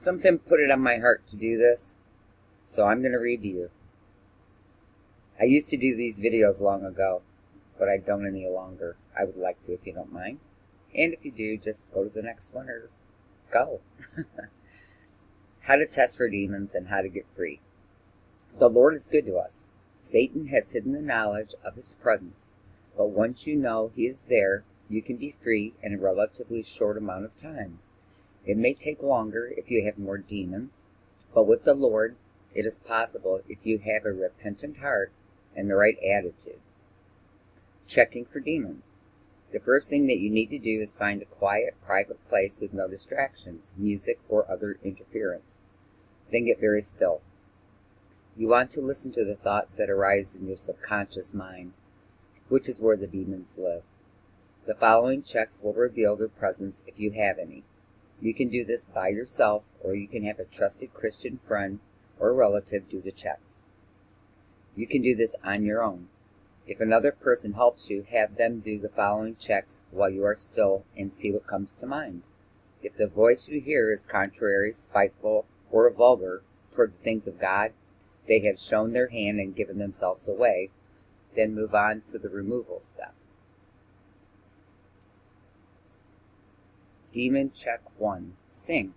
Something put it on my heart to do this, so I'm going to read to you. I used to do these videos long ago, but I don't any longer. I would like to if you don't mind. And if you do, just go to the next one or go. How to test for demons and how to get free. The Lord is good to us. Satan has hidden the knowledge of his presence, but once you know he is there, you can be free in a relatively short amount of time. It may take longer if you have more demons, but with the Lord, it is possible if you have a repentant heart and the right attitude. Checking for demons. The first thing that you need to do is find a quiet, private place with no distractions, music, or other interference. Then get very still. You want to listen to the thoughts that arise in your subconscious mind, which is where the demons live. The following checks will reveal their presence if you have any. You can do this by yourself, or you can have a trusted Christian friend or relative do the checks. You can do this on your own. If another person helps you, have them do the following checks while you are still and see what comes to mind. If the voice you hear is contrary, spiteful, or vulgar toward the things of God, they have shown their hand and given themselves away, then move on to the removal step. Demon check 1. Sing.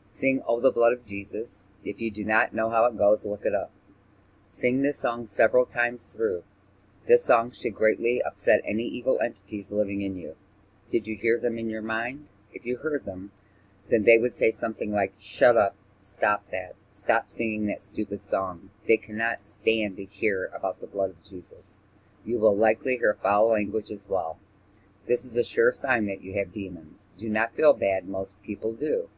Sing "Oh, the Blood of Jesus." If you do not know how it goes, look it up. Sing this song several times through. This song should greatly upset any evil entities living in you. Did you hear them in your mind? If you heard them, then they would say something like, "Shut up, stop that, stop singing that stupid song." They cannot stand to hear about the blood of Jesus. You will likely hear foul language as well. This is a sure sign that you have demons. Do not feel bad, most people do.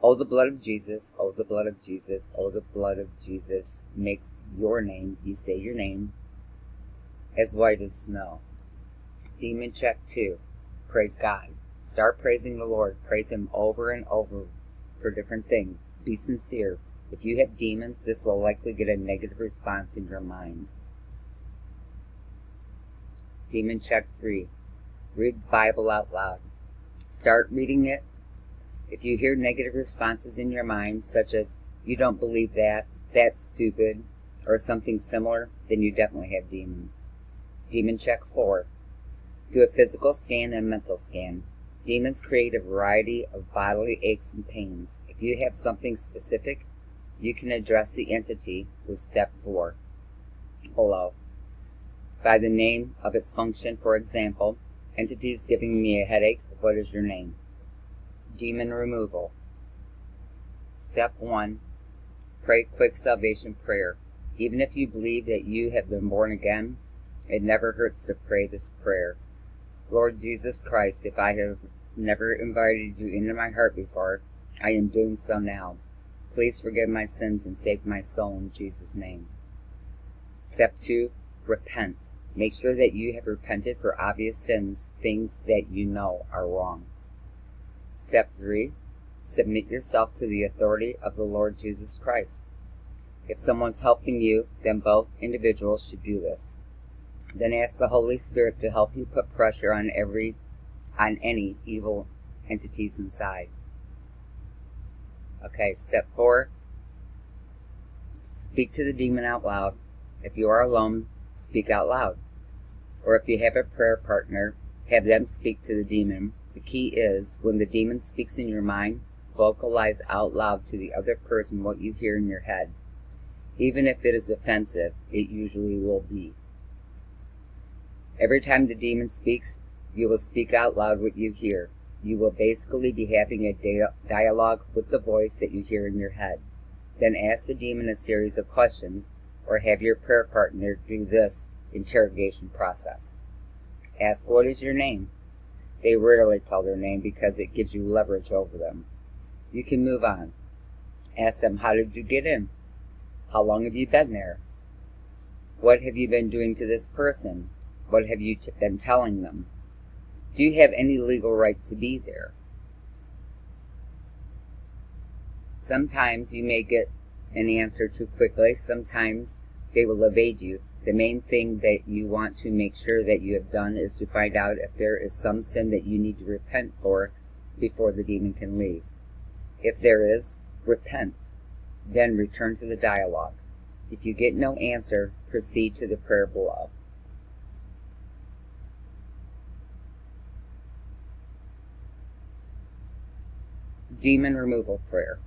"Oh, the blood of Jesus, oh, the blood of Jesus, oh, the blood of Jesus," makes your name, you say your name, as white as snow. Demon check 2. Praise God. Start praising the Lord. Praise Him over and over for different things. Be sincere. If you have demons, this will likely get a negative response in your mind. Demon check 3. Read the Bible out loud. Start reading it. If you hear negative responses in your mind, such as, "You don't believe that, that's stupid," or something similar, then you definitely have demons. Demon check 4. Do a physical scan and mental scan. Demons create a variety of bodily aches and pains. If you have something specific, you can address the entity with step 4 below. By the name of its function, for example, "Entity is giving me a headache. What is your name?" Demon removal. Step 1. Pray quick salvation prayer. Even if you believe that you have been born again, it never hurts to pray this prayer. "Lord Jesus Christ, if I have never invited you into my heart before, I am doing so now. Please forgive my sins and save my soul in Jesus' name." Step 2. Repent. Make sure that you have repented for obvious sins, things that you know are wrong. Step 3. Submit yourself to the authority of the Lord Jesus Christ. If someone's helping you, then both individuals should do this. Then ask the Holy Spirit to help you put pressure on any evil entities inside. Okay, step 4. Speak to the demon out loud. If you are alone, speak out loud. Or if you have a prayer partner, have them speak to the demon. The key is, when the demon speaks in your mind, vocalize out loud to the other person what you hear in your head. Even if it is offensive, it usually will be. Every time the demon speaks, you will speak out loud what you hear. You will basically be having a dialogue with the voice that you hear in your head. Then ask the demon a series of questions, or have your prayer partner do this interrogation process. Ask, "What is your name?" They rarely tell their name because it gives you leverage over them. You can move on. Ask them, "How did you get in? How long have you been there? What have you been doing to this person? What have you been telling them? Do you have any legal right to be there?" Sometimes you may get an answer too quickly. Sometimes they will evade you. The main thing that you want to make sure that you have done is to find out if there is some sin that you need to repent for before the demon can leave. If there is, repent. Then return to the dialogue. If you get no answer, proceed to the prayer below. Demon removal prayer.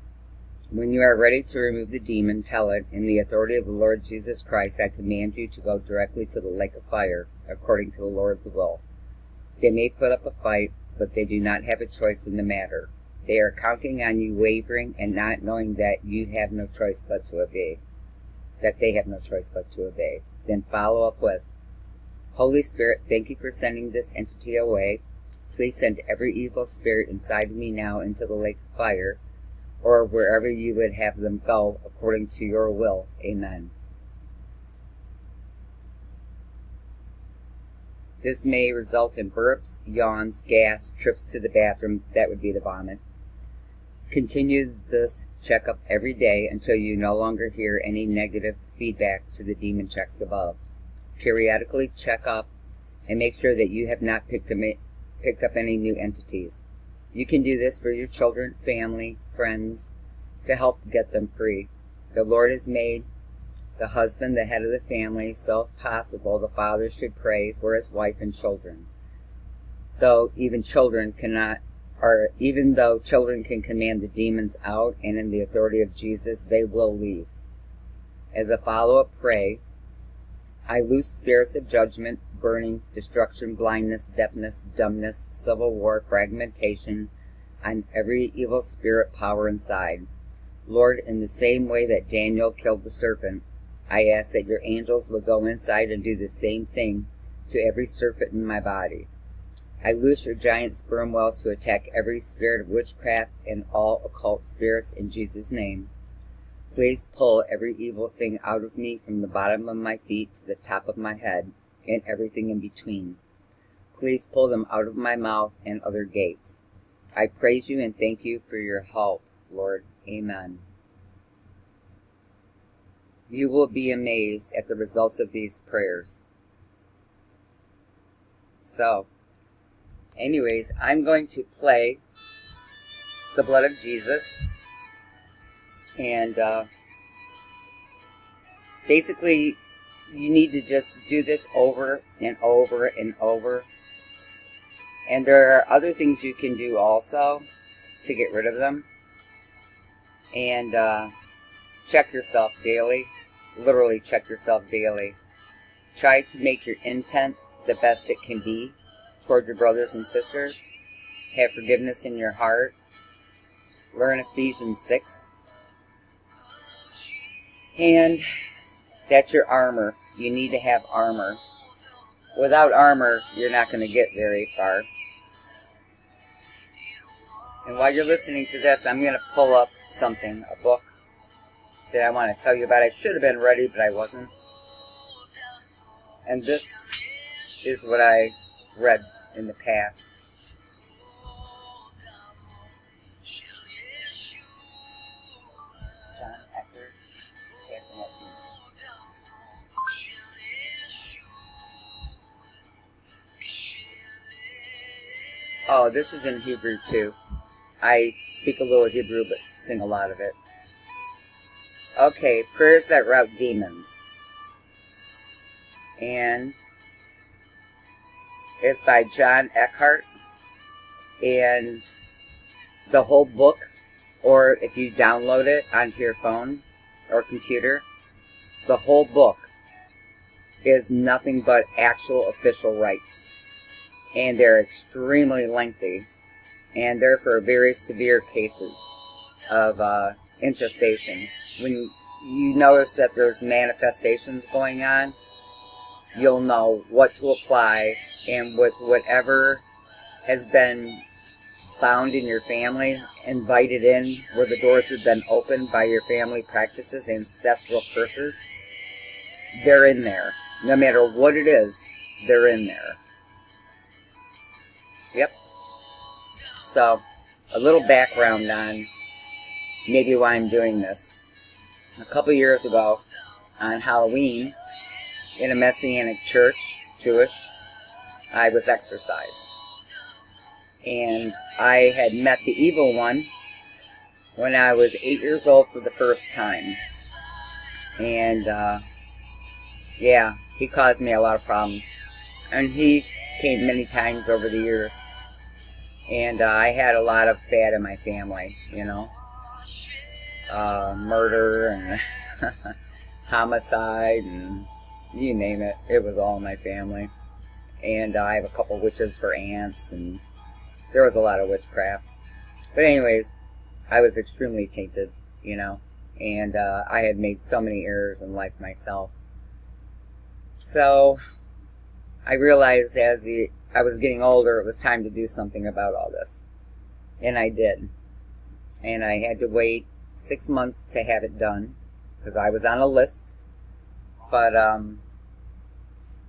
When you are ready to remove the demon, tell it, in the authority of the Lord Jesus Christ, I command you to go directly to the lake of fire, according to the Lord's will. They may put up a fight, but they do not have a choice in the matter. They are counting on you wavering and not knowing that you have no choice but to obey. That they have no choice but to obey. Then follow up with, Holy Spirit, thank you for sending this entity away. Please send every evil spirit inside of me now into the lake of fire, or wherever you would have them go, according to your will. Amen. This may result in burps, yawns, gas, trips to the bathroom. That would be the vomit. Continue this checkup every day until you no longer hear any negative feedback to the demon checks above. Periodically check up and make sure that you have not picked up any new entities. You can do this for your children, family, friends, to help get them free. The Lord has made the husband the head of the family, so if possible, the father should pray for his wife and children. Even though children can command the demons out, and in the authority of Jesus, they will leave. As a follow-up, pray, I loose spirits of judgment, burning, destruction, blindness, deafness, dumbness, civil war, fragmentation, on every evil spirit power inside. Lord, in the same way that Daniel killed the serpent, I ask that your angels will go inside and do the same thing to every serpent in my body. I loose your giant sperm whales to attack every spirit of witchcraft and all occult spirits in Jesus' name. Please pull every evil thing out of me from the bottom of my feet to the top of my head and everything in between. Please pull them out of my mouth and other gates. I praise you and thank you for your help, Lord. Amen. You will be amazed at the results of these prayers. So, anyways, I'm going to play the blood of Jesus. And basically, you need to just do this over and over and over. And there are other things you can do also to get rid of them. And check yourself daily. Literally check yourself daily. Try to make your intent the best it can be toward your brothers and sisters. Have forgiveness in your heart. Learn Ephesians 6. And that's your armor. You need to have armor. Without armor, you're not going to get very far. And while you're listening to this, I'm going to pull up something, a book that I want to tell you about. I should have been ready, but I wasn't. And this is what I read in the past. Oh, this is in Hebrew too. I speak a little Hebrew, but sing a lot of it. Okay, prayers that rout demons. And it's by John Eckhart. And the whole book, or if you download it onto your phone or computer, the whole book is nothing but actual official rights. And they're extremely lengthy. And they're for very severe cases of infestation. When you notice that there's manifestations going on, you'll know what to apply, and with whatever has been found in your family, invited in, where the doors have been opened by your family practices, ancestral curses, they're in there. No matter what it is, they're in there. Yep. So, a little background on maybe why I'm doing this. A couple years ago, on Halloween, in a Messianic church, Jewish, I was exorcised. And I had met the evil one when I was 8 years old for the first time. And, yeah, he caused me a lot of problems. And he came many times over the years. And I had a lot of bad in my family, you know. Murder and homicide and you name it. It was all in my family. And I have a couple witches for aunts, and there was a lot of witchcraft. But anyways, I was extremely tainted, you know. And I had made so many errors in life myself. So I realized as I was getting older, it was time to do something about all this. And I did. And I had to wait 6 months to have it done, because I was on a list. But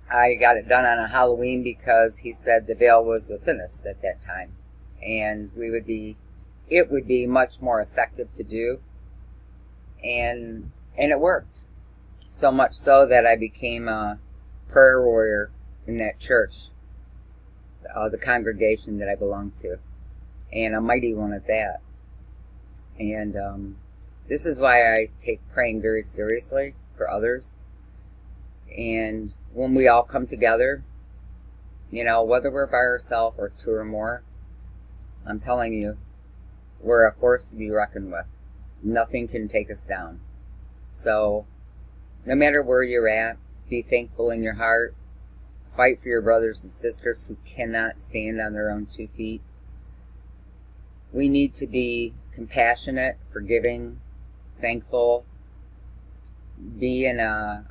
I got it done on a Halloween because he said the veil was the thinnest at that time. And it would be much more effective to do. And it worked. So much so that I became a prayer warrior in that church, the congregation that I belonged to, and a mighty one at that. And this is why I take praying very seriously for others. And when we all come together, you know, whether we're by ourselves or two or more, I'm telling you, we're a force to be reckoned with. Nothing can take us down. So, no matter where you're at, be thankful in your heart. Fight for your brothers and sisters who cannot stand on their own 2 feet. We need to be compassionate, forgiving, thankful, be in a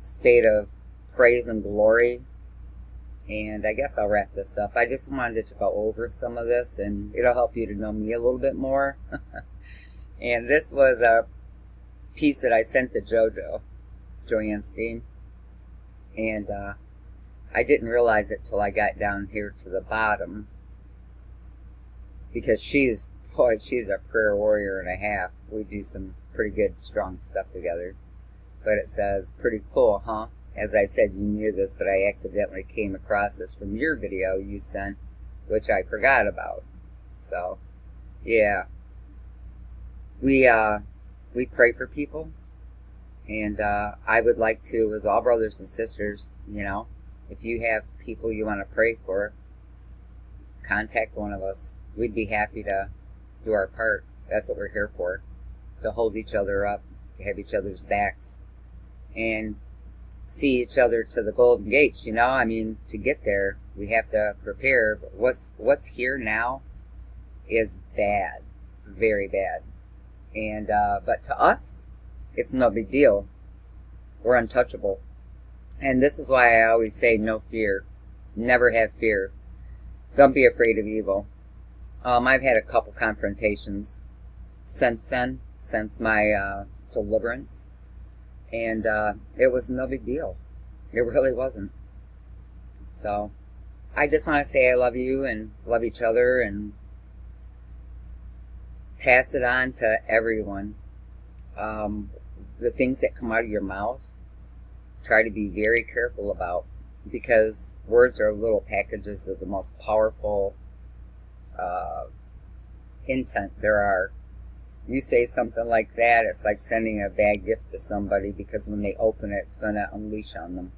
state of praise and glory. And I guess I'll wrap this up. I just wanted to go over some of this, and it'll help you to know me a little bit more. And this was a piece that I sent to Joanne Steen. And I didn't realize it till I got down here to the bottom, because she's a prayer warrior and a half. We do some pretty good, strong stuff together. But it says, pretty cool, huh? As I said, you knew this, but I accidentally came across this from your video you sent, which I forgot about. So, yeah. We pray for people. And I would like to, with all brothers and sisters, you know, if you have people you want to pray for, contact one of us. We'd be happy to do our part. That's what we're here for. To hold each other up, to have each other's backs, and see each other to the golden gates, you know. I mean, to get there, we have to prepare. But what's here now is bad. Very bad. And but to us, it's no big deal. We're untouchable. And this is why I always say no fear. Never have fear. Don't be afraid of evil. I've had a couple confrontations since then, since my deliverance. And it was no big deal. It really wasn't. So, I just want to say I love you and love each other, and pass it on to everyone. The things that come out of your mouth, try to be very careful about, because words are little packages of the most powerful intent there are. You say something like that, it's like sending a bad gift to somebody, because when they open it, it's going to unleash on them.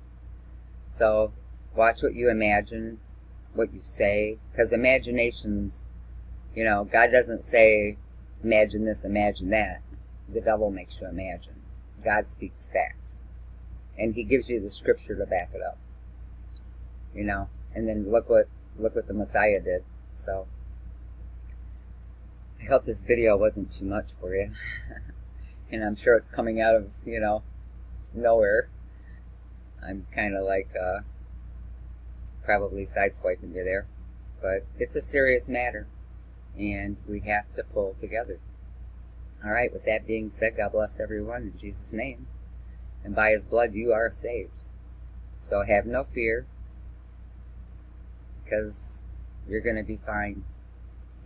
So watch what you imagine, what you say, because imaginations, you know, God doesn't say imagine this, imagine that. The devil makes you imagine. God speaks fact, and he gives you the scripture to back it up, you know. And then look what the Messiah did. So I hope this video wasn't too much for you. And I'm sure it's coming out of, you know, nowhere. I'm kind of like probably sideswiping you there. But it's a serious matter, and we have to pull together. Alright, with that being said, God bless everyone in Jesus' name. And by his blood you are saved. So have no fear, because you're going to be fine.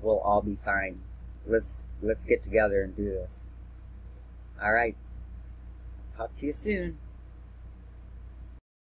We'll all be fine. Let's get together and do this. Alright. Talk to you soon.